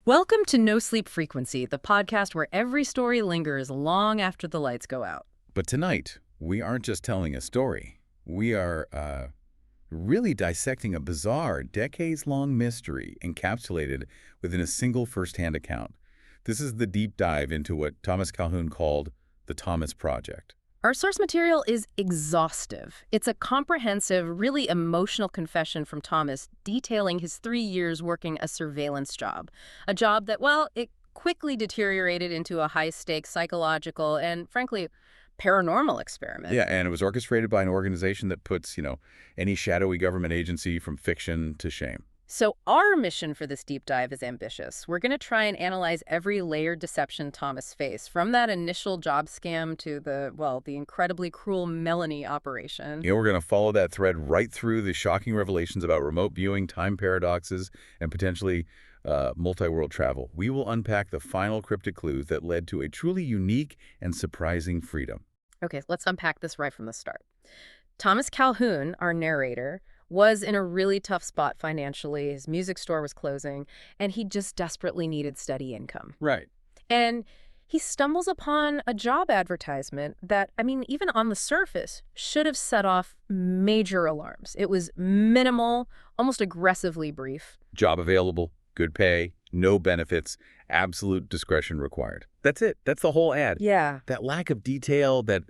Welcome to No Sleep Frequency, the podcast where every story lingers long after the lights go out. But tonight, we aren't just telling a story. We are really dissecting a bizarre, decades-long mystery encapsulated within a single first-hand account. This is the deep dive into what Thomas Calhoun called the Thomas Project. Our source material is exhaustive. It's a comprehensive, really emotional confession from Thomas detailing his 3 years working a surveillance job. A job that, well, it quickly deteriorated into a high-stakes psychological and, frankly, paranormal experiment. Yeah, and it was orchestrated by an organization that puts, any shadowy government agency from fiction to shame. So our mission for this deep dive is ambitious. We're going to try and analyze every layered deception Thomas faced, from that initial job scam to the incredibly cruel Melanie operation. We're going to follow that thread right through the shocking revelations about remote viewing, time paradoxes, and potentially multi-world travel. We will unpack the final cryptic clues that led to a truly unique and surprising freedom. Okay, let's unpack this right from the start. Thomas Calhoun, our narrator, was in a really tough spot financially. His music store was closing, and he just desperately needed steady income. Right. And he stumbles upon a job advertisement that, even on the surface, should have set off major alarms. It was minimal, almost aggressively brief. Job available, good pay, no benefits, absolute discretion required. That's it. That's the whole ad. Yeah. That lack of detail, that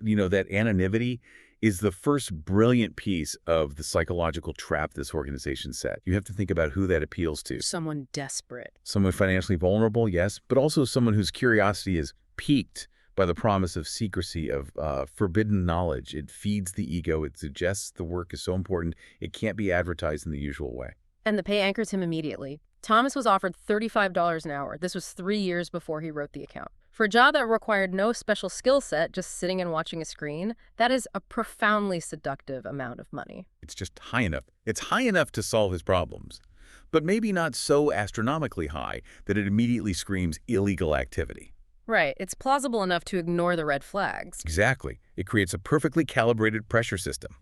anonymity is the first brilliant piece of the psychological trap this organization set. You have to think about who that appeals to. Someone desperate. Someone financially vulnerable, yes, but also someone whose curiosity is piqued by the promise of secrecy, of forbidden knowledge. It feeds the ego. It suggests the work is so important, it can't be advertised in the usual way. And the pay anchors him immediately. Thomas was offered $35 an hour. This was 3 years before he wrote the account. For a job that required no special skill set, just sitting and watching a screen, that is a profoundly seductive amount of money. It's just high enough. It's high enough to solve his problems, but maybe not so astronomically high that it immediately screams illegal activity. Right. It's plausible enough to ignore the red flags. Exactly. It creates a perfectly calibrated pressure system.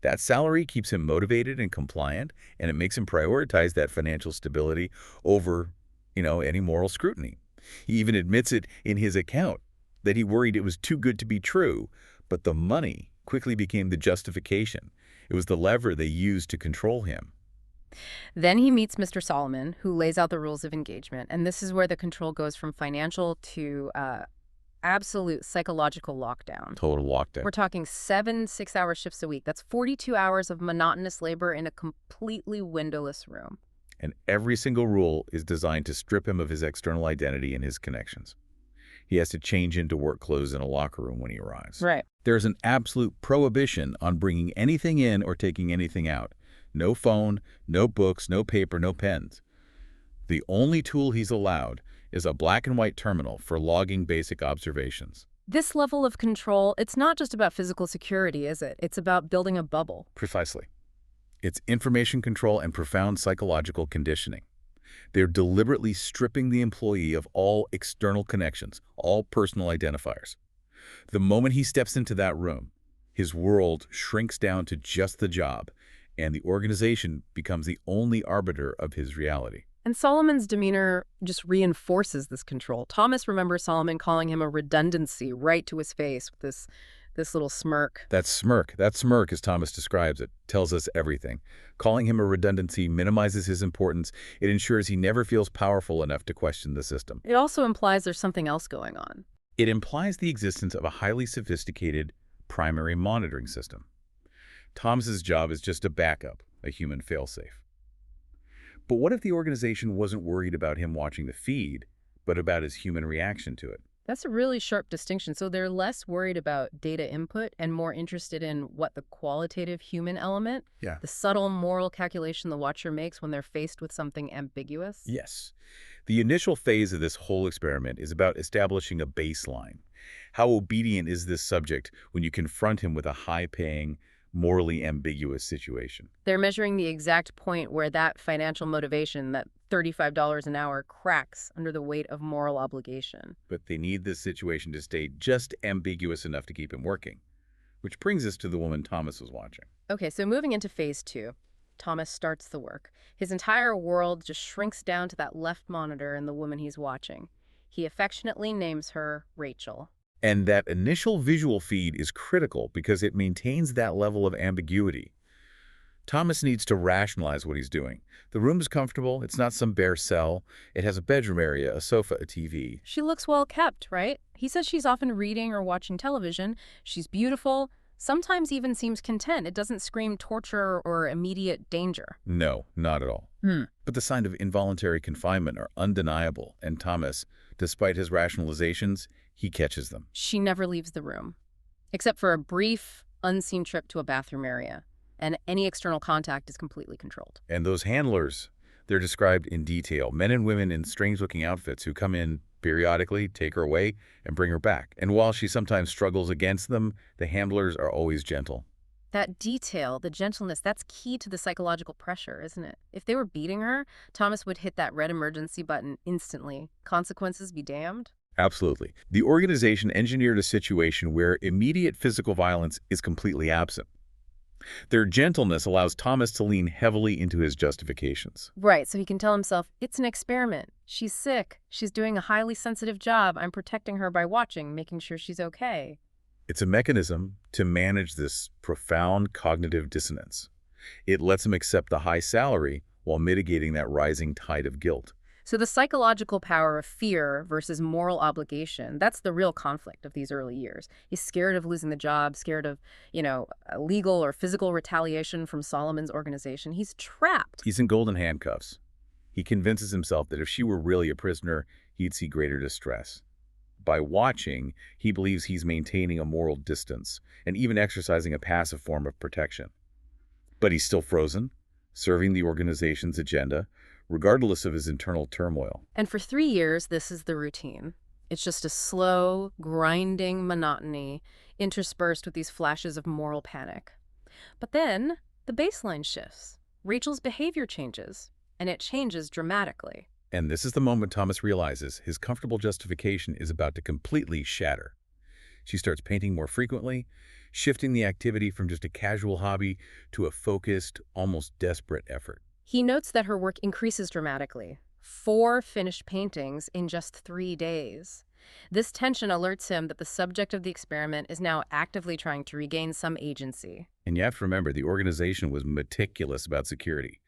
That salary keeps him motivated and compliant, and it makes him prioritize that financial stability over, any moral scrutiny. He even admits it in his account, that he worried it was too good to be true, but the money quickly became the justification. It was the lever they used to control him. Then he meets Mr. Solomon, who lays out the rules of engagement, and this is where the control goes from financial to absolute psychological lockdown. Total lockdown. We're talking 7 6-hour shifts a week. That's 42 hours of monotonous labor in a completely windowless room. And every single rule is designed to strip him of his external identity and his connections. He has to change into work clothes in a locker room when he arrives. Right. There's an absolute prohibition on bringing anything in or taking anything out. No phone, no books, no paper, no pens. The only tool he's allowed is a black and white terminal for logging basic observations. This level of control, it's not just about physical security, is it? It's about building a bubble. Precisely. It's information control and profound psychological conditioning. They're deliberately stripping the employee of all external connections, all personal identifiers. The moment he steps into that room, his world shrinks down to just the job, and the organization becomes the only arbiter of his reality. And Solomon's demeanor just reinforces this control. Thomas remembers Solomon calling him a redundancy right to his face with this little smirk. That smirk, as Thomas describes it, tells us everything. Calling him a redundancy minimizes his importance. It ensures he never feels powerful enough to question the system. It also implies there's something else going on. It implies the existence of a highly sophisticated primary monitoring system. Thomas's job is just a backup, a human failsafe. But what if the organization wasn't worried about him watching the feed, but about his human reaction to it? That's a really sharp distinction. So they're less worried about data input and more interested in what the qualitative human element, the subtle moral calculation the watcher makes when they're faced with something ambiguous? Yes. The initial phase of this whole experiment is about establishing a baseline. How obedient is this subject when you confront him with a high-paying, morally ambiguous situation? They're measuring the exact point where that financial motivation, that $35 an hour, cracks under the weight of moral obligation. But they need this situation to stay just ambiguous enough to keep him working. Which brings us to the woman Thomas was watching. Okay, so moving into phase 2. Thomas starts the work. His entire world just shrinks down to that left monitor and the woman he's watching. He affectionately names her Rachel. And that initial visual feed is critical because it maintains that level of ambiguity. Thomas needs to rationalize what he's doing. The room is comfortable. It's not some bare cell. It has a bedroom area, a sofa, a TV. She looks well kept, right? He says she's often reading or watching television. She's beautiful, sometimes even seems content. It doesn't scream torture or immediate danger. No, not at all. But the signs of involuntary confinement are undeniable, and Thomas, despite his rationalizations, he catches them. She never leaves the room, except for a brief, unseen trip to a bathroom area, and any external contact is completely controlled. And those handlers, they're described in detail. Men and women in strange-looking outfits who come in periodically, take her away, and bring her back. And while she sometimes struggles against them, the handlers are always gentle. That detail, the gentleness, that's key to the psychological pressure, isn't it? If they were beating her, Thomas would hit that red emergency button instantly. Consequences be damned. Absolutely. The organization engineered a situation where immediate physical violence is completely absent. Their gentleness allows Thomas to lean heavily into his justifications. Right, so he can tell himself, it's an experiment. She's sick. She's doing a highly sensitive job. I'm protecting her by watching, making sure she's okay. It's a mechanism to manage this profound cognitive dissonance. It lets him accept the high salary while mitigating that rising tide of guilt. So the psychological power of fear versus moral obligation, that's the real conflict of these early years. He's scared of losing the job, scared of, legal or physical retaliation from Solomon's organization. He's trapped. He's in golden handcuffs. He convinces himself that if she were really a prisoner, he'd see greater distress. By watching, he believes he's maintaining a moral distance and even exercising a passive form of protection. But he's still frozen, serving the organization's agenda, regardless of his internal turmoil. And for 3 years, this is the routine. It's just a slow, grinding monotony interspersed with these flashes of moral panic. But then the baseline shifts. Rachel's behavior changes, and it changes dramatically. And this is the moment Thomas realizes his comfortable justification is about to completely shatter. She starts painting more frequently, shifting the activity from just a casual hobby to a focused, almost desperate effort. He notes that her work increases dramatically. 4 finished paintings in just 3 days. This tension alerts him that the subject of the experiment is now actively trying to regain some agency. And you have to remember, the organization was meticulous about security.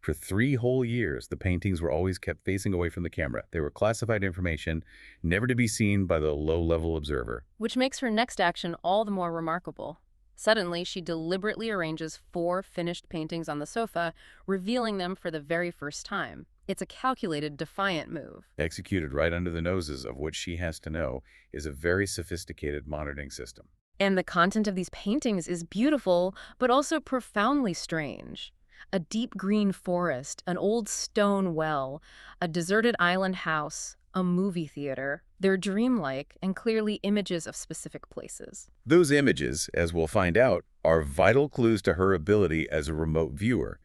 For 3 whole years, the paintings were always kept facing away from the camera. They were classified information, never to be seen by the low-level observer. Which makes her next action all the more remarkable. Suddenly, she deliberately arranges 4 finished paintings on the sofa, revealing them for the very first time. It's a calculated, defiant move. Executed right under the noses of what she has to know is a very sophisticated monitoring system. And the content of these paintings is beautiful, but also profoundly strange. A deep green forest, an old stone well, a deserted island house, a movie theater. They're dreamlike and clearly images of specific places. Those images, as we'll find out, are vital clues to her ability as a remote viewer.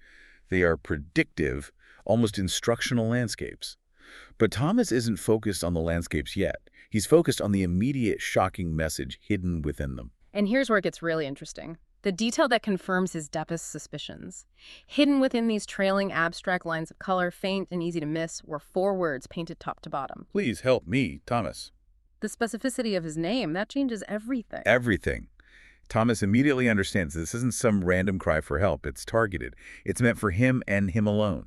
They are predictive, almost instructional landscapes. But Thomas isn't focused on the landscapes yet. He's focused on the immediate shocking message hidden within them. And here's where it gets really interesting. The detail that confirms his deepest suspicions. Hidden within these trailing abstract lines of color, faint and easy to miss, were 4 words painted top to bottom. Please help me, Thomas. The specificity of his name, that changes everything. Everything. Thomas immediately understands this isn't some random cry for help. It's targeted. It's meant for him and him alone.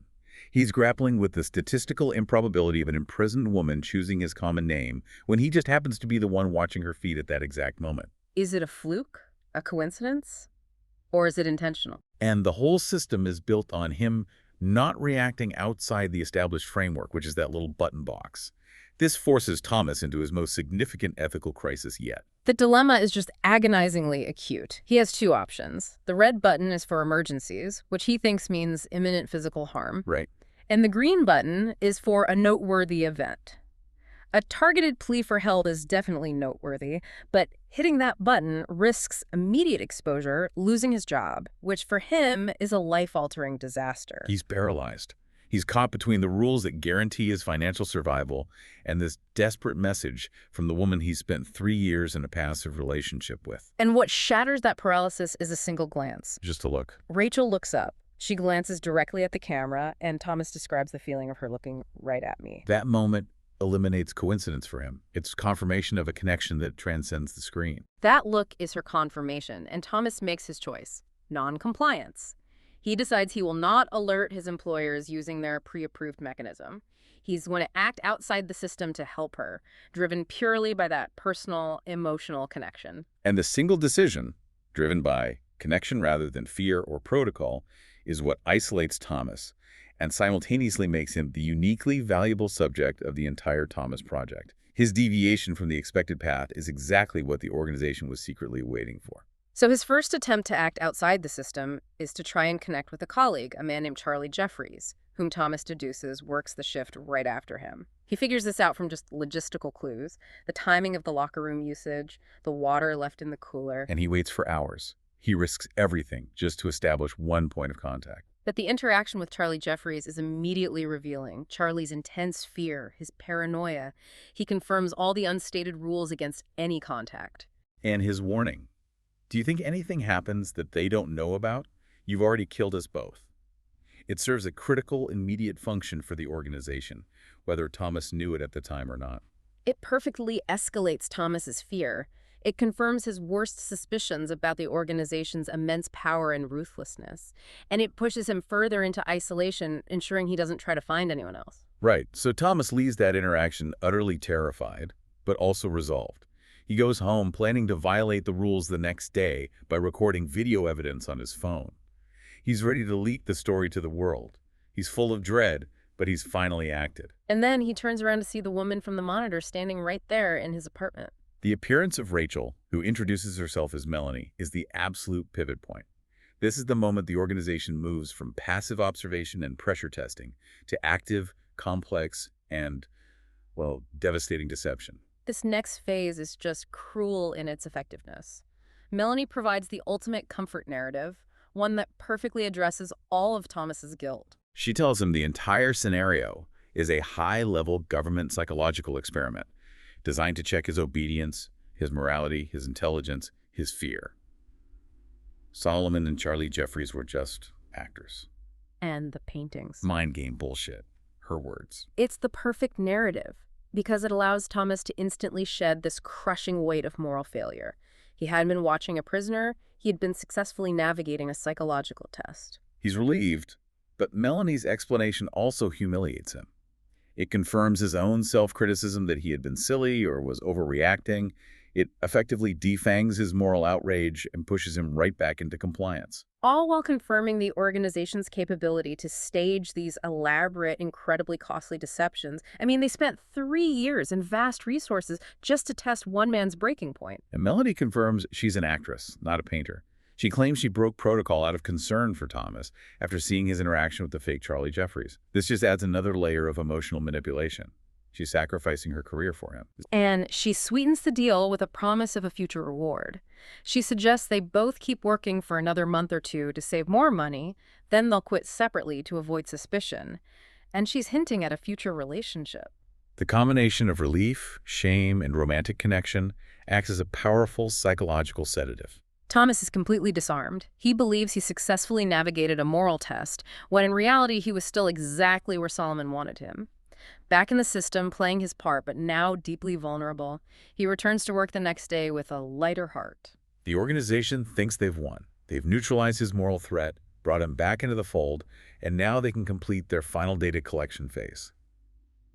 He's grappling with the statistical improbability of an imprisoned woman choosing his common name when he just happens to be the one watching her feed at that exact moment. Is it a fluke? A coincidence? Or is it intentional? And the whole system is built on him not reacting outside the established framework, which is that little button box. This forces Thomas into his most significant ethical crisis yet. The dilemma is just agonizingly acute. He has 2 options. The red button is for emergencies, which he thinks means imminent physical harm. Right. And the green button is for a noteworthy event. A targeted plea for help is definitely noteworthy, but hitting that button risks immediate exposure, losing his job, which for him is a life-altering disaster. He's paralyzed. He's caught between the rules that guarantee his financial survival and this desperate message from the woman he spent 3 years in a passive relationship with. And what shatters that paralysis is a single glance. Just a look. Rachel looks up. She glances directly at the camera, and Thomas describes the feeling of her looking right at me. That moment eliminates coincidence for him. It's confirmation of a connection that transcends the screen. That look is her confirmation, and Thomas makes his choice: non-compliance. He decides he will not alert his employers using their pre-approved mechanism. He's going to act outside the system to help her, driven purely by that personal, emotional connection. And the single decision, driven by connection rather than fear or protocol, is what isolates Thomas and simultaneously makes him the uniquely valuable subject of the entire Thomas project. His deviation from the expected path is exactly what the organization was secretly waiting for. So his first attempt to act outside the system is to try and connect with a colleague, a man named Charlie Jeffries, whom Thomas deduces works the shift right after him. He figures this out from just logistical clues: the timing of the locker room usage, the water left in the cooler. And he waits for hours. He risks everything just to establish one point of contact. But the interaction with Charlie Jeffries is immediately revealing Charlie's intense fear, his paranoia. He confirms all the unstated rules against any contact. And his warning: do you think anything happens that they don't know about? You've already killed us both. It serves a critical, immediate function for the organization, whether Thomas knew it at the time or not. It perfectly escalates Thomas's fear. It confirms his worst suspicions about the organization's immense power and ruthlessness. And it pushes him further into isolation, ensuring he doesn't try to find anyone else. Right, so Thomas leaves that interaction utterly terrified, but also resolved. He goes home planning to violate the rules the next day by recording video evidence on his phone. He's ready to leak the story to the world. He's full of dread, but he's finally acted. And then he turns around to see the woman from the monitor standing right there in his apartment. The appearance of Rachel, who introduces herself as Melanie, is the absolute pivot point. This is the moment the organization moves from passive observation and pressure testing to active, complex, and, well, devastating deception. This next phase is just cruel in its effectiveness. Melanie provides the ultimate comfort narrative, one that perfectly addresses all of Thomas's guilt. She tells him the entire scenario is a high-level government psychological experiment designed to check his obedience, his morality, his intelligence, his fear. Solomon and Charlie Jeffries were just actors. And the paintings. Mind game bullshit. Her words. It's the perfect narrative because it allows Thomas to instantly shed this crushing weight of moral failure. He hadn't been watching a prisoner. He had been successfully navigating a psychological test. He's relieved, but Melanie's explanation also humiliates him. It confirms his own self-criticism that he had been silly or was overreacting. It effectively defangs his moral outrage and pushes him right back into compliance. All while confirming the organization's capability to stage these elaborate, incredibly costly deceptions. I mean, they spent 3 years and vast resources just to test one man's breaking point. And Melanie confirms she's an actress, not a painter. She claims she broke protocol out of concern for Thomas after seeing his interaction with the fake Charlie Jeffries. This just adds another layer of emotional manipulation. She's sacrificing her career for him. And she sweetens the deal with a promise of a future reward. She suggests they both keep working for another month or two to save more money, then they'll quit separately to avoid suspicion. And she's hinting at a future relationship. The combination of relief, shame, and romantic connection acts as a powerful psychological sedative. Thomas is completely disarmed. He believes he successfully navigated a moral test, when in reality he was still exactly where Solomon wanted him. Back in the system, playing his part, but now deeply vulnerable, he returns to work the next day with a lighter heart. The organization thinks they've won. They've neutralized his moral threat, brought him back into the fold, and now they can complete their final data collection phase.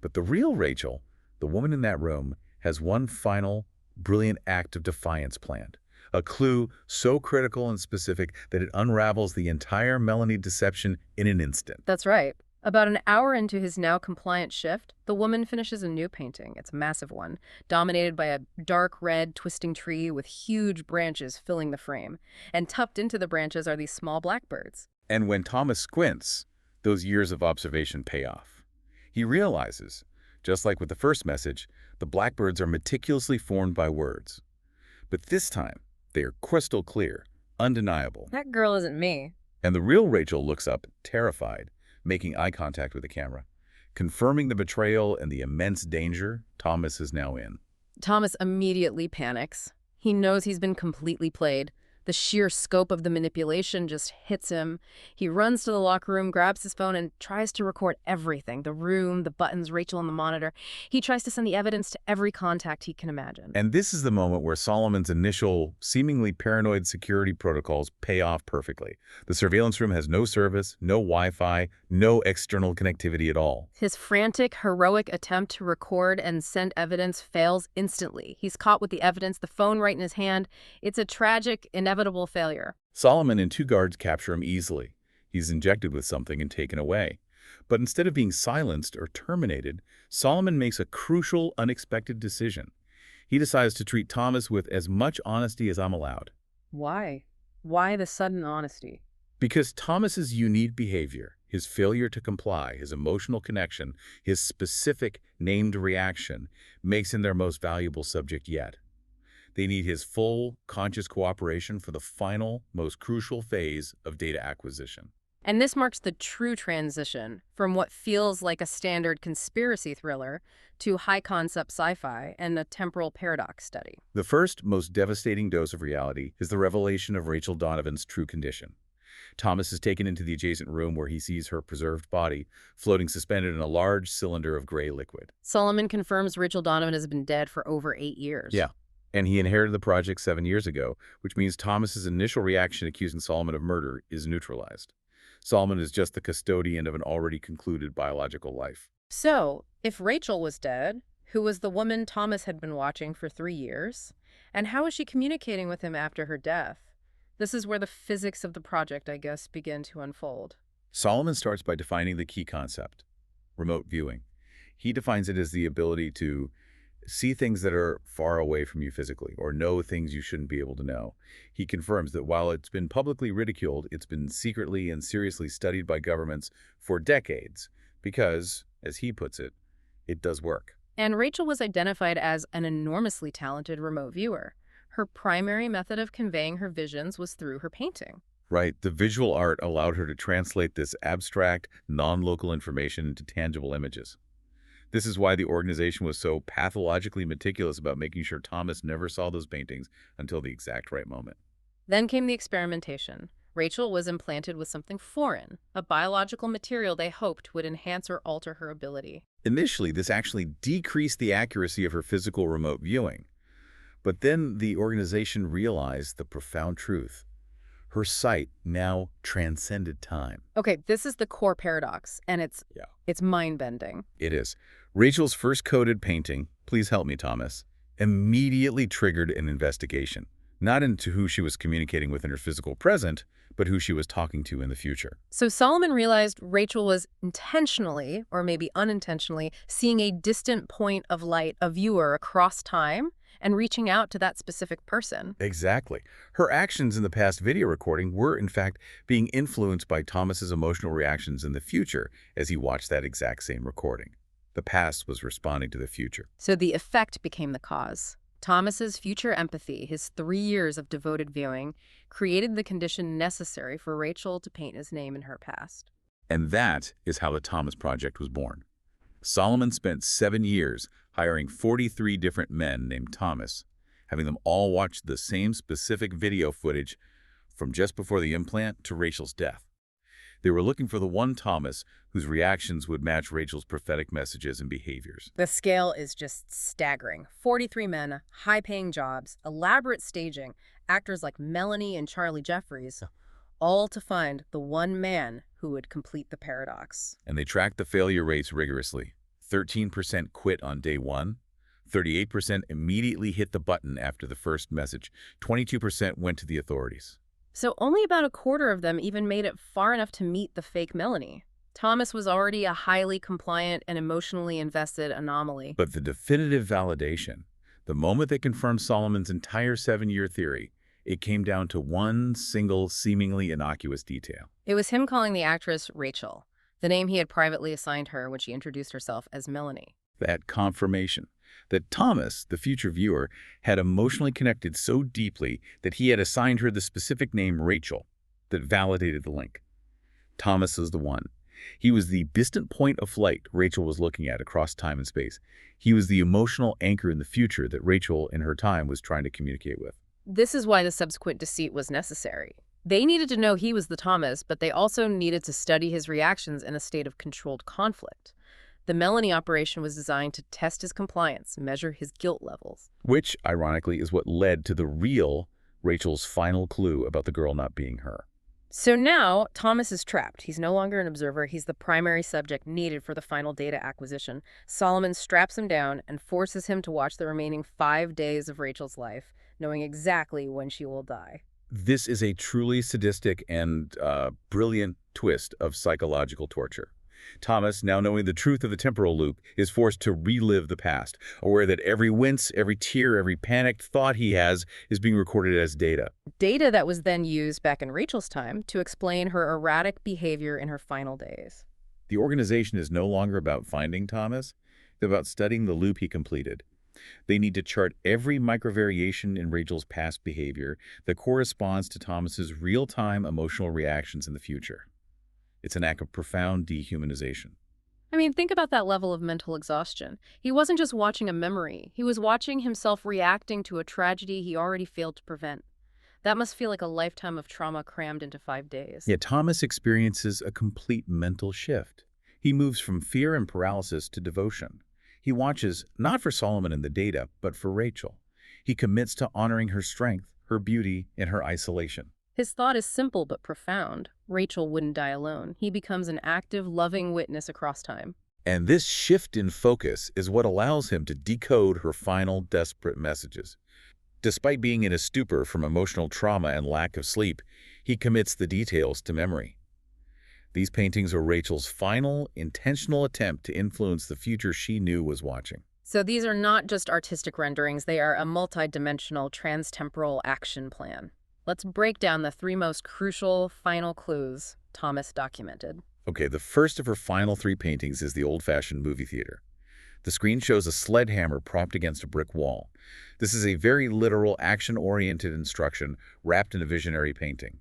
But the real Rachel, the woman in that room, has one final, brilliant act of defiance planned. A clue so critical and specific that it unravels the entire Melanie deception in an instant. That's right. About an hour into his now compliant shift, the woman finishes a new painting. It's a massive one, dominated by a dark red twisting tree with huge branches filling the frame. And tucked into the branches are these small blackbirds. And when Thomas squints, those years of observation pay off. He realizes, just like with the first message, the blackbirds are meticulously formed by words. But this time, they are crystal clear, undeniable. That girl isn't me. And the real Rachel looks up, terrified, making eye contact with the camera, confirming the betrayal and the immense danger Thomas is now in. Thomas immediately panics. He knows he's been completely played. The sheer scope of the manipulation just hits him. He runs to the locker room, grabs his phone, and tries to record everything. The room, the buttons, Rachel on the monitor. He tries to send the evidence to every contact he can imagine. And this is the moment where Solomon's initial, seemingly paranoid security protocols pay off perfectly. The surveillance room has no service, no Wi-Fi, no external connectivity at all. His frantic, heroic attempt to record and send evidence fails instantly. He's caught with the evidence, the phone right in his hand. It's a tragic, inevitable failure. Solomon and two guards capture him easily. He's injected with something and taken away. But instead of being silenced or terminated, Solomon makes a crucial, unexpected decision. He decides to treat Thomas with as much honesty as I'm allowed. Why? Why the sudden honesty? Because Thomas's unique behavior, his failure to comply, his emotional connection, his specific named reaction, makes him their most valuable subject yet. They need his full, conscious cooperation for the final, most crucial phase of data acquisition. And this marks the true transition from what feels like a standard conspiracy thriller to high-concept sci-fi and a temporal paradox study. The first, most devastating dose of reality is the revelation of Rachel Donovan's true condition. Thomas is taken into the adjacent room where he sees her preserved body floating suspended in a large cylinder of gray liquid. Solomon confirms Rachel Donovan has been dead for over 8 years. Yeah, and he inherited the project 7 years ago, which means Thomas's initial reaction accusing Solomon of murder is neutralized. Solomon is just the custodian of an already concluded biological life. So, if Rachel was dead, who was the woman Thomas had been watching for 3 years? And how was she communicating with him after her death? This is where the physics of the project, I guess, begin to unfold. Solomon starts by defining the key concept, remote viewing. He defines it as the ability to see things that are far away from you physically, or know things you shouldn't be able to know. He confirms that while it's been publicly ridiculed, it's been secretly and seriously studied by governments for decades because, as he puts it, it does work. And Rachel was identified as an enormously talented remote viewer. Her primary method of conveying her visions was through her painting. Right, the visual art allowed her to translate this abstract, non-local information into tangible images. This is why the organization was so pathologically meticulous about making sure Thomas never saw those paintings until the exact right moment. Then came the experimentation. Rachel was implanted with something foreign, a biological material they hoped would enhance or alter her ability. Initially, this actually decreased the accuracy of her physical remote viewing. But then the organization realized the profound truth. Her sight now transcended time. Okay, this is the core paradox, and it's mind-bending. It is. Rachel's first coded painting, Please Help Me, Thomas, immediately triggered an investigation, not into who she was communicating with in her physical present, but who she was talking to in the future. So Solomon realized Rachel was intentionally, or maybe unintentionally, seeing a distant point of light, a viewer across time, and reaching out to that specific person. Exactly. Her actions in the past video recording were, in fact, being influenced by Thomas's emotional reactions in the future as he watched that exact same recording. The past was responding to the future. So the effect became the cause. Thomas's future empathy, his 3 years of devoted viewing, created the condition necessary for Rachel to paint his name in her past. And that is how the Thomas Project was born. Solomon spent 7 years hiring 43 different men named Thomas, having them all watch the same specific video footage from just before the implant to Rachel's death. They were looking for the one Thomas whose reactions would match Rachel's prophetic messages and behaviors. The scale is just staggering. 43 men, high-paying jobs, elaborate staging, actors like Melanie and Charlie Jeffries, all to find the one man who would complete the paradox. And they tracked the failure rates rigorously. 13% quit on day 1, 38% immediately hit the button after the first message, 22% went to the authorities. So only about a quarter of them even made it far enough to meet the fake Melanie. Thomas was already a highly compliant and emotionally invested anomaly. But the definitive validation, the moment they confirmed Solomon's entire 7-year theory, it came down to one single, seemingly innocuous detail. It was him calling the actress Rachel, the name he had privately assigned her when she introduced herself as Melanie. That confirmation that Thomas, the future viewer, had emotionally connected so deeply that he had assigned her the specific name Rachel that validated the link. Thomas was the one. He was the distant point of light Rachel was looking at across time and space. He was the emotional anchor in the future that Rachel, in her time, was trying to communicate with. This is why the subsequent deceit was necessary. They needed to know he was the Thomas, but they also needed to study his reactions in a state of controlled conflict. The Melanie operation was designed to test his compliance, measure his guilt levels. Which, ironically, is what led to the real Rachel's final clue about the girl not being her. So now, Thomas is trapped. He's no longer an observer. He's the primary subject needed for the final data acquisition. Solomon straps him down and forces him to watch the remaining 5 days of Rachel's life, knowing exactly when she will die. This is a truly sadistic and brilliant twist of psychological torture. Thomas, now knowing the truth of the temporal loop, is forced to relive the past, aware that every wince, every tear, every panicked thought he has is being recorded as data. Data that was then used back in Rachel's time to explain her erratic behavior in her final days. The organization is no longer about finding Thomas, it's about studying the loop he completed. They need to chart every microvariation in Rachel's past behavior that corresponds to Thomas's real-time emotional reactions in the future. It's an act of profound dehumanization. I mean, think about that level of mental exhaustion. He wasn't just watching a memory. He was watching himself reacting to a tragedy he already failed to prevent. That must feel like a lifetime of trauma crammed into 5 days. Yet Thomas experiences a complete mental shift. He moves from fear and paralysis to devotion. He watches not for Solomon and the data, but for Rachel. He commits to honoring her strength, her beauty, and her isolation. His thought is simple but profound. Rachel wouldn't die alone. He becomes an active, loving witness across time. And this shift in focus is what allows him to decode her final, desperate messages. Despite being in a stupor from emotional trauma and lack of sleep, he commits the details to memory. These paintings are Rachel's final, intentional attempt to influence the future she knew was watching. So these are not just artistic renderings. They are a multi-dimensional, trans-temporal action plan. Let's break down the 3 most crucial final clues Thomas documented. Okay, the first of her final 3 paintings is the old-fashioned movie theater. The screen shows a sledgehammer propped against a brick wall. This is a very literal, action-oriented instruction wrapped in a visionary painting.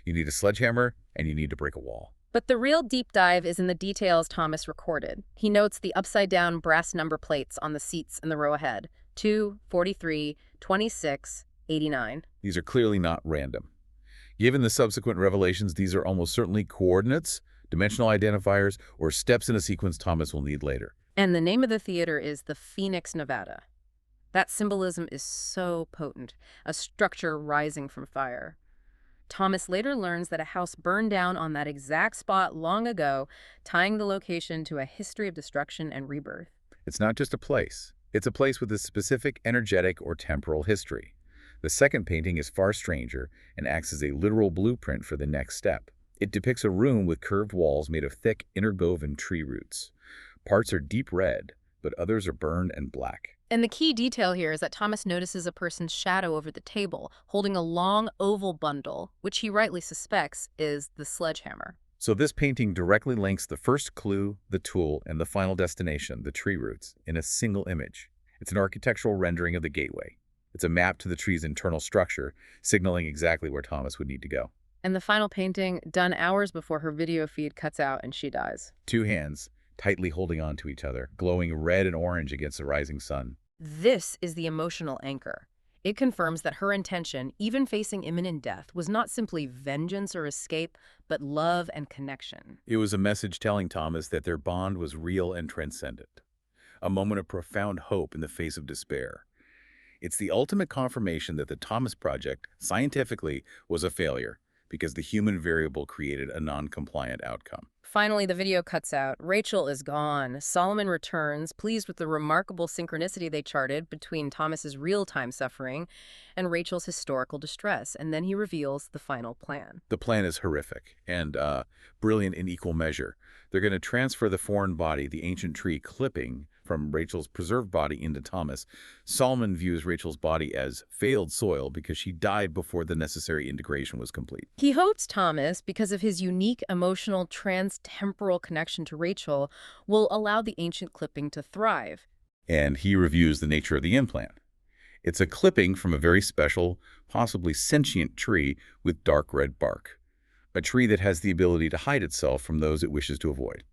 You need a sledgehammer, and you need to break a wall. But the real deep dive is in the details Thomas recorded. He notes the upside-down brass number plates on the seats in the row ahead. 2, 43, 26, 89. These are clearly not random. Given the subsequent revelations, these are almost certainly coordinates, dimensional identifiers, or steps in a sequence Thomas will need later. And the name of the theater is the Phoenix, Nevada. That symbolism is so potent, a structure rising from fire. Thomas later learns that a house burned down on that exact spot long ago, tying the location to a history of destruction and rebirth. It's not just a place. It's a place with a specific energetic or temporal history. The second painting is far stranger and acts as a literal blueprint for the next step. It depicts a room with curved walls made of thick, interwoven tree roots. Parts are deep red, but others are burned and black. And the key detail here is that Thomas notices a person's shadow over the table, holding a long oval bundle, which he rightly suspects is the sledgehammer. So this painting directly links the first clue, the tool, and the final destination, the tree roots, in a single image. It's an architectural rendering of the gateway. It's a map to the tree's internal structure, signaling exactly where Thomas would need to go. And the final painting, done hours before her video feed cuts out and she dies. 2 hands, tightly holding on to each other, glowing red and orange against the rising sun. This is the emotional anchor. It confirms that her intention, even facing imminent death, was not simply vengeance or escape, but love and connection. It was a message telling Thomas that their bond was real and transcendent. A moment of profound hope in the face of despair. It's the ultimate confirmation that the Thomas Project, scientifically, was a failure because the human variable created a non-compliant outcome. Finally, the video cuts out. Rachel is gone. Solomon returns, pleased with the remarkable synchronicity they charted between Thomas's real-time suffering and Rachel's historical distress, and then he reveals the final plan. The plan is horrific and brilliant in equal measure. They're going to transfer the foreign body, the ancient tree clipping, from Rachel's preserved body into Thomas. Solomon views Rachel's body as failed soil because she died before the necessary integration was complete. He hopes Thomas, because of his unique emotional trans-temporal connection to Rachel, will allow the ancient clipping to thrive. And he reviews the nature of the implant. It's a clipping from a very special, possibly sentient tree with dark red bark. A tree that has the ability to hide itself from those it wishes to avoid.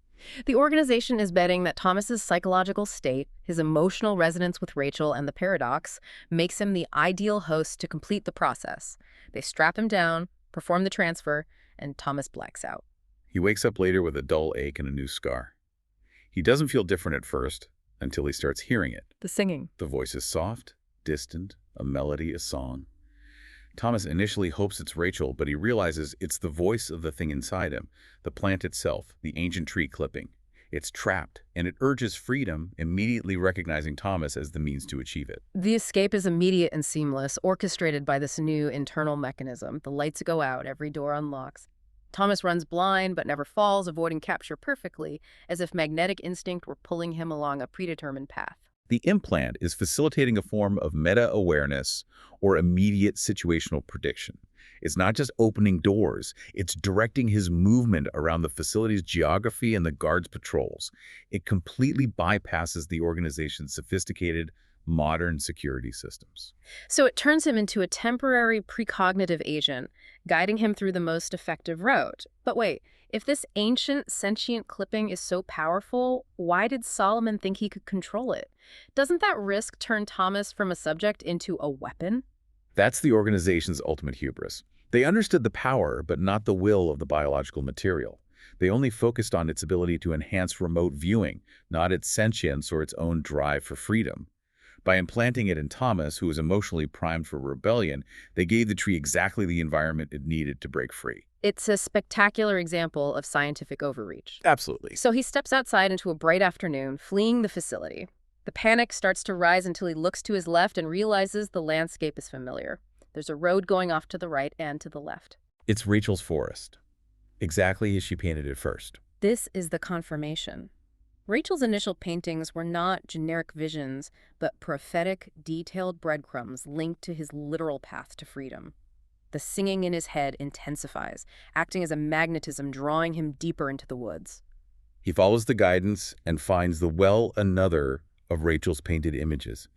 The organization is betting that Thomas's psychological state, his emotional resonance with Rachel, and the paradox makes him the ideal host to complete the process. They strap him down, perform the transfer, and Thomas blacks out. He wakes up later with a dull ache and a new scar. He doesn't feel different at first until he starts hearing it. The singing. The voice is soft, distant, a melody, a song. Thomas initially hopes it's Rachel, but he realizes it's the voice of the thing inside him, the plant itself, the ancient tree clipping. It's trapped, and it urges freedom, immediately recognizing Thomas as the means to achieve it. The escape is immediate and seamless, orchestrated by this new internal mechanism. The lights go out, every door unlocks. Thomas runs blind but never falls, avoiding capture perfectly, as if magnetic instinct were pulling him along a predetermined path. The implant is facilitating a form of meta-awareness or immediate situational prediction. It's not just opening doors, it's directing his movement around the facility's geography and the guards' patrols. It completely bypasses the organization's sophisticated, modern security systems. So it turns him into a temporary precognitive agent, guiding him through the most effective route. But wait, if this ancient sentient clipping is so powerful, why did Solomon think he could control it? Doesn't that risk turn Thomas from a subject into a weapon? That's the organization's ultimate hubris. They understood the power, but not the will of the biological material. They only focused on its ability to enhance remote viewing, not its sentience or its own drive for freedom. By implanting it in Thomas, who was emotionally primed for rebellion, they gave the tree exactly the environment it needed to break free. It's a spectacular example of scientific overreach. Absolutely. So he steps outside into a bright afternoon, fleeing the facility. The panic starts to rise until he looks to his left and realizes the landscape is familiar. There's a road going off to the right and to the left. It's Rachel's forest, exactly as she painted it first. This is the confirmation. Rachel's initial paintings were not generic visions, but prophetic, detailed breadcrumbs linked to his literal path to freedom. The singing in his head intensifies, acting as a magnetism drawing him deeper into the woods. He follows the guidance and finds the well another of Rachel's painted images.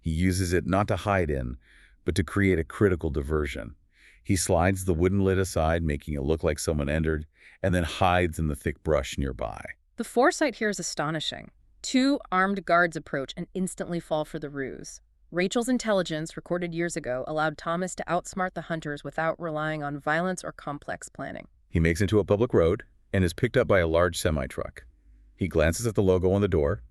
He uses it not to hide in, but to create a critical diversion. He slides the wooden lid aside, making it look like someone entered, and then hides in the thick brush nearby. The foresight here is astonishing. Two armed guards approach and instantly fall for the ruse. Rachel's intelligence, recorded years ago, allowed Thomas to outsmart the hunters without relying on violence or complex planning. He makes it to a public road and is picked up by a large semi-truck. He glances at the logo on the door,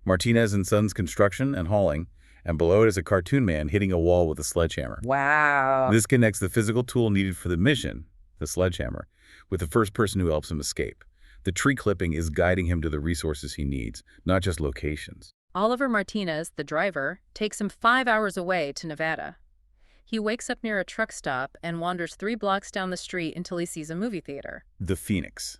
Martinez and Sons Construction and Hauling, and below it is a cartoon man hitting a wall with a sledgehammer. Wow. This connects the physical tool needed for the mission, the sledgehammer, with the first person who helps him escape. The tree clipping is guiding him to the resources he needs, not just locations. Oliver Martinez, the driver, takes him 5 hours away to Nevada. He wakes up near a truck stop and wanders 3 blocks down the street until he sees a movie theater. The Phoenix,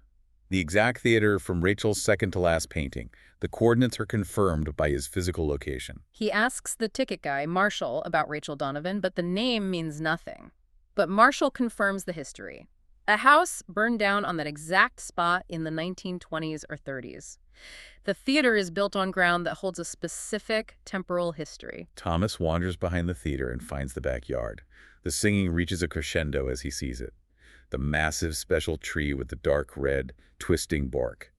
the exact theater from Rachel's second-to-last painting. The coordinates are confirmed by his physical location. He asks the ticket guy, Marshall, about Rachel Donovan, but the name means nothing. But Marshall confirms the history. A house burned down on that exact spot in the 1920s or 30s. The theater is built on ground that holds a specific temporal history. Thomas wanders behind the theater and finds the backyard. The singing reaches a crescendo as he sees it. The massive special tree with the dark red, twisting bark.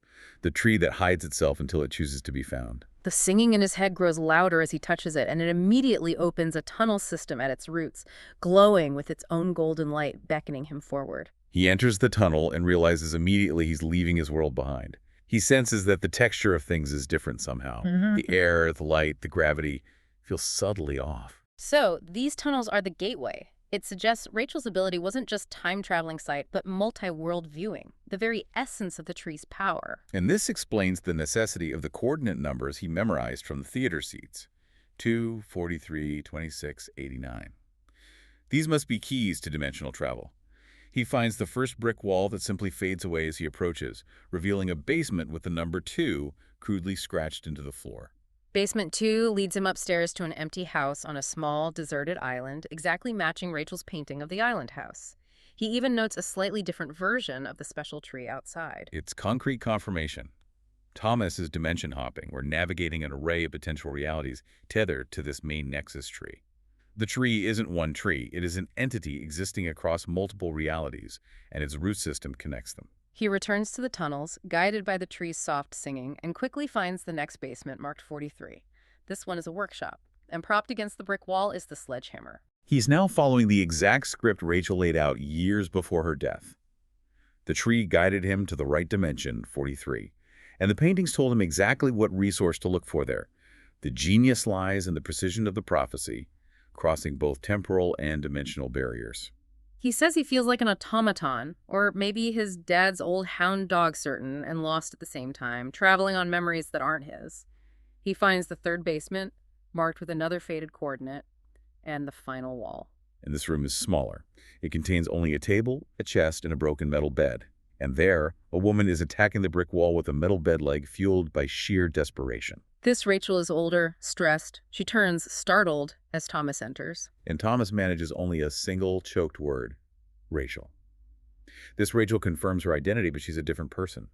The tree that hides itself until it chooses to be found. The singing in his head grows louder as he touches it, and it immediately opens a tunnel system at its roots, glowing with its own golden light, beckoning him forward. He enters the tunnel and realizes immediately he's leaving his world behind. He senses that the texture of things is different somehow. The air, the light, the gravity feels subtly off. So, these tunnels are the gateway. It suggests Rachel's ability wasn't just time-traveling sight, but multi-world viewing, the very essence of the tree's power. And this explains the necessity of the coordinate numbers he memorized from the theater seats. 2, 43, 26, 89. These must be keys to dimensional travel. He finds the first brick wall that simply fades away as he approaches, revealing a basement with the number 2 crudely scratched into the floor. Basement 2 leads him upstairs to an empty house on a small, deserted island, exactly matching Rachel's painting of the island house. He even notes a slightly different version of the special tree outside. It's concrete confirmation. Thomas is dimension hopping or navigating an array of potential realities tethered to this main nexus tree. The tree isn't one tree, it is an entity existing across multiple realities, and its root system connects them. He returns to the tunnels, guided by the tree's soft singing, and quickly finds the next basement marked 43. This one is a workshop, and propped against the brick wall is the sledgehammer. He's now following the exact script Rachel laid out years before her death. The tree guided him to the right dimension, 43, and the paintings told him exactly what resource to look for there. The genius lies in the precision of the prophecy, crossing both temporal and dimensional barriers. He says he feels like an automaton, or maybe his dad's old hound dog certain and lost at the same time, traveling on memories that aren't his. He finds the third basement, marked with another faded coordinate, and the final wall. And this room is smaller. It contains only a table, a chest, and a broken metal bed. And there, a woman is attacking the brick wall with a metal bed leg fueled by sheer desperation. This Rachel is older, stressed. She turns startled as Thomas enters. And Thomas manages only a single choked word, Rachel. This Rachel confirms her identity, but she's a different person.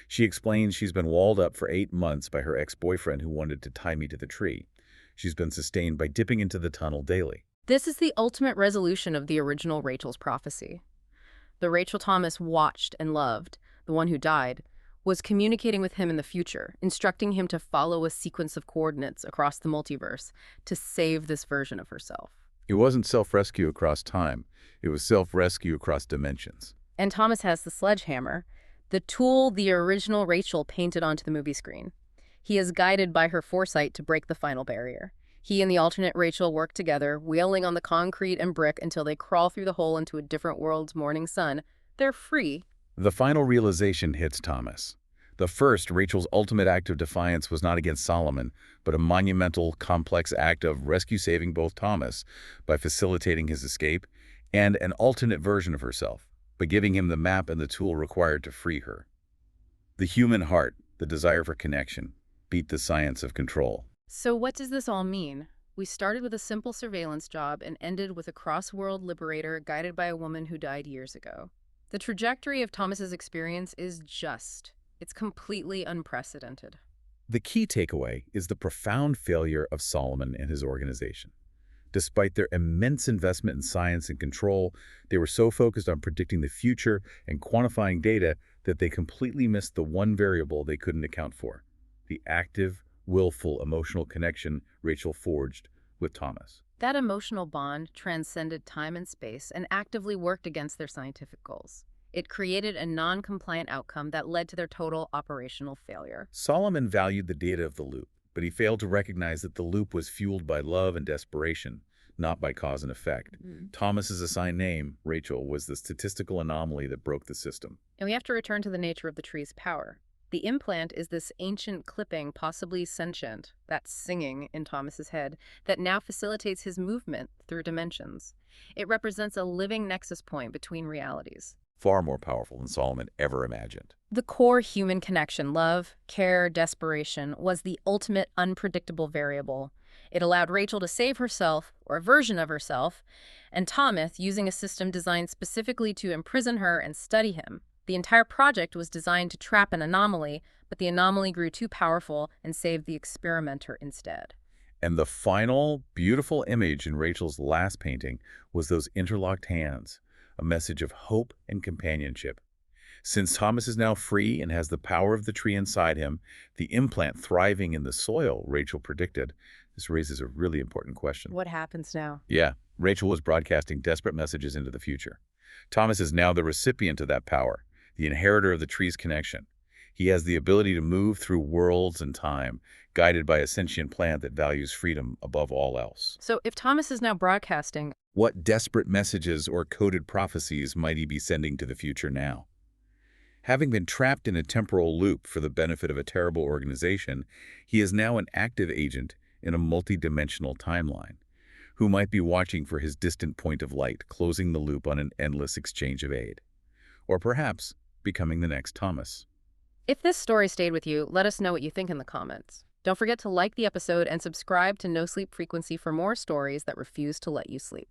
She explains she's been walled up for 8 months by her ex-boyfriend who wanted to tie me to the tree. She's been sustained by dipping into the tunnel daily. This is the ultimate resolution of the original Rachel's prophecy. The Rachel Thomas watched and loved, the one who died, was communicating with him in the future, instructing him to follow a sequence of coordinates across the multiverse to save this version of herself. It wasn't self-rescue across time. It was self-rescue across dimensions. And Thomas has the sledgehammer, the tool the original Rachel painted onto the movie screen. He is guided by her foresight to break the final barrier. He and the alternate Rachel work together, wailing on the concrete and brick until they crawl through the hole into a different world's morning sun. They're free. The final realization hits Thomas. The first, Rachel's ultimate act of defiance, was not against Solomon, but a monumental, complex act of rescue-saving both Thomas by facilitating his escape and an alternate version of herself by giving him the map and the tool required to free her. The human heart, the desire for connection, beat the science of control. So what does this all mean? We started with a simple surveillance job and ended with a cross-world liberator guided by a woman who died years ago. The trajectory of Thomas's experience is it's completely unprecedented. The key takeaway is the profound failure of Solomon and his organization. Despite their immense investment in science and control, they were so focused on predicting the future and quantifying data that they completely missed the one variable they couldn't account for: the active, willful, emotional connection Rachel forged with Thomas. That emotional bond transcended time and space and actively worked against their scientific goals. It created a non-compliant outcome that led to their total operational failure. Solomon valued the data of the loop, but he failed to recognize that the loop was fueled by love and desperation, not by cause and effect. Thomas's assigned name, Rachel, was the statistical anomaly that broke the system. And we have to return to the nature of the tree's power. The implant is this ancient clipping, possibly sentient, that's singing in Thomas's head, that now facilitates his movement through dimensions. It represents a living nexus point between realities. Far more powerful than Solomon ever imagined. The core human connection, love, care, desperation, was the ultimate unpredictable variable. It allowed Rachel to save herself, or a version of herself, and Thomas using a system designed specifically to imprison her and study him. The entire project was designed to trap an anomaly, but the anomaly grew too powerful and saved the experimenter instead. And the final, beautiful image in Rachel's last painting was those interlocked hands, a message of hope and companionship. Since Thomas is now free and has the power of the tree inside him, the implant thriving in the soil Rachel predicted, this raises a really important question. What happens now? Yeah, Rachel was broadcasting desperate messages into the future. Thomas is now the recipient of that power, the inheritor of the tree's connection. He has the ability to move through worlds and time, guided by a sentient plant that values freedom above all else. So if Thomas is now broadcasting, what desperate messages or coded prophecies might he be sending to the future now? Having been trapped in a temporal loop for the benefit of a terrible organization, he is now an active agent in a multi-dimensional timeline, who might be watching for his distant point of light, closing the loop on an endless exchange of aid. Or perhaps becoming the next Thomas. if this story stayed with you, let us know what you think in the comments. Don't forget to like the episode and subscribe to No Sleep Frequency for more stories that refuse to let you sleep.